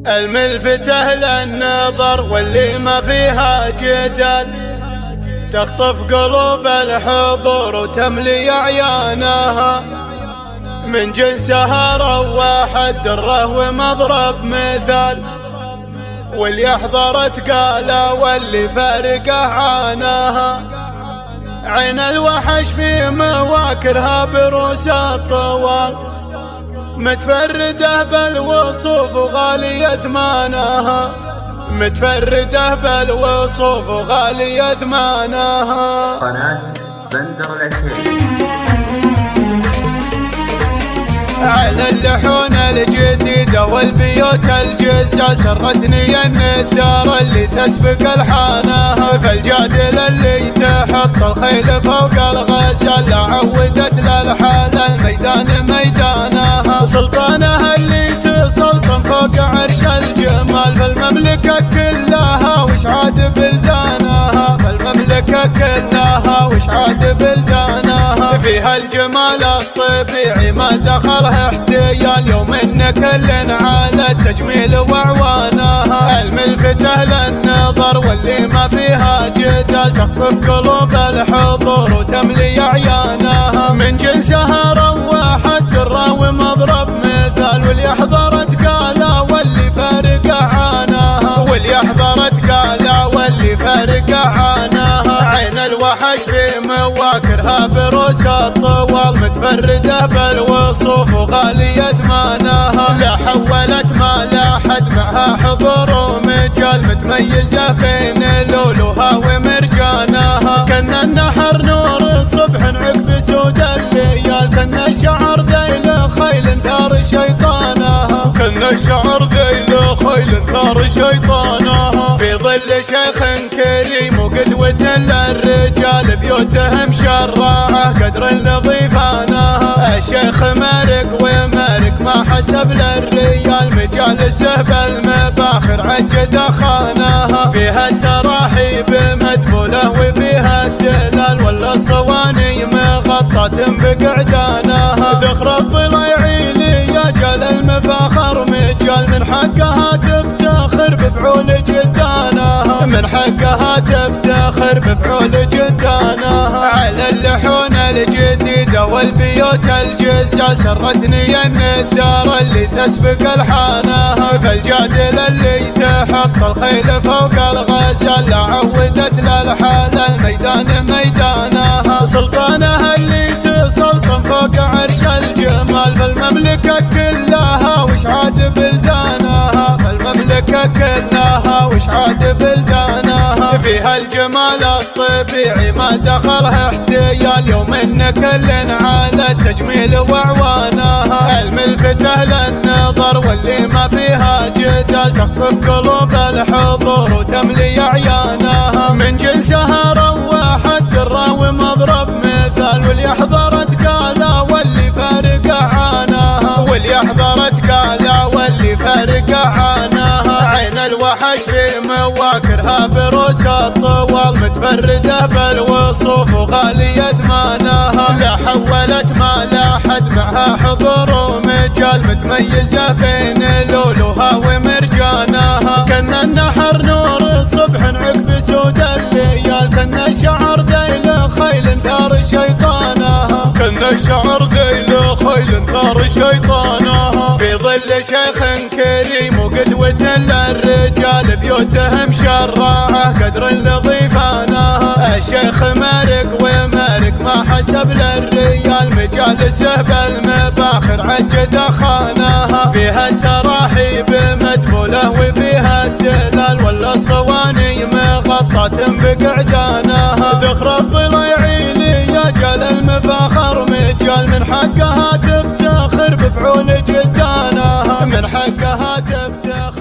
الملفتة للنظر واللي ما فيها جدال، تخطف قلوب الحضور وتملي أعيانها. من جنسها رواح الدره ومضرب مثال، واللي أحضرت قاله واللي فارقه عاناها. عين الوحش في مواكرها بروس الطوال، متفردة بالوصوف وغالية ثمانها. متفردة بالوصوف وغالية ثمانها. قناة بندر العتيبي. على اللحون الجديدة والبيوت الجزة سرتني ان الدار اللي تسبق الحانها. فالجادل اللي تحط الخيل فوق الغزال، عودت للحال الميدان ميدانها. سلطانها اللي تسلطن فوق عرش الجمال، فالمملكة كلها وش عاد بلدانها. فالمملكة كلها وش عاد بلدانها. فيها الجمال الطبيعي ما دخلها احتيال، يوم ان كل على التجميل واعوانها. الملفتة للنظر واللي ما فيها جدال، تخطف قلوب الحضور وتملي اعيانها. من جنسها رواح الدره ومضرب مثال، واللي احضرت قاله واللي فارقه عاناها. واللي احضرت قاله واللي فارقه عاناها. عين الوحش في مواكرها بروس الطوال، متفردة بالوصوف وغالية ثمانها. لا حولت ما لاحد معها حضور ومجال، متميزة بين لولوها ومرجانها. كنا النحر نور صبح عقب سود الليال، كنا الشعر ذيل خيل ثار شيطانها. كنا الشعر ذيل خيل ثار شيطانها. في ظل شيخ كريم وقدوة للرجال، بيوتهم شراعة قدر لضيفانها. الشيخ مارق ومارق ما حسب للريال، مجالسه بالمباخر عجد خاناها. فيها التراحيب مدبولة وفيها الدلال، ولا الصواني مغطاة بقعدانها. ذخر الضليعي ليجال المفاخر مجال، من حقها تفتخر بفعول جدانها. من حقها تفتخر بفعول جدانها. على اللحون الجديدة والبيوت الجزة سرتني ان الدار اللي تسبق الحانها. فالجادل اللي تحط الخيل فوق الغزال، عودت للحال الميدان ميدانها. سلطانها اللي تسلطن فوق عرش الجمال، فالمملكة كلها وش عاد بلدانها. فالمملكة كلها وش عاد بلدانها. فيها الجمال الطبيعي ما دخلها احتيال، يوم ان كل على التجميل واعوانها. الملفتة للنظر واللي ما فيها جدال، تخطف قلوب الحضور وتملي اعيانها. من جنسها رواح الدره ومضرب مثال، واللي احضرت قاله واللي فارقه عاناها. واللي احضرت قاله واللي فارقه عاناها. عين الوحش في مواكرها بروس الطوال، متفردة بالوصوف وغالية ثمانها. لا حولت ما لاحد معها حضور ومجال، متميزة بين لولوها ومرجانها. كنا النحر نور صبح عقب سود الليال، كنا الشعر ذيل خيل ثار شيطانها. كنا الشعر ذيل خيل ثار شيطانها. في ظل شيخ كريم وقدوة للرجال، بيوتهم شراعة قدر لضيفانها. الشيخ مارق ومارق ما حسب للريال، مجالسه بالمباخر عجد خاناها. فيها التراحيب مدبولة وفيها الدلال، ولا الصواني مغطاة بقعدانها. ذخر الضليعي ليجال المفاخر مجال، من حقها تفتخر بفعول جدانها. من حقها تفتخر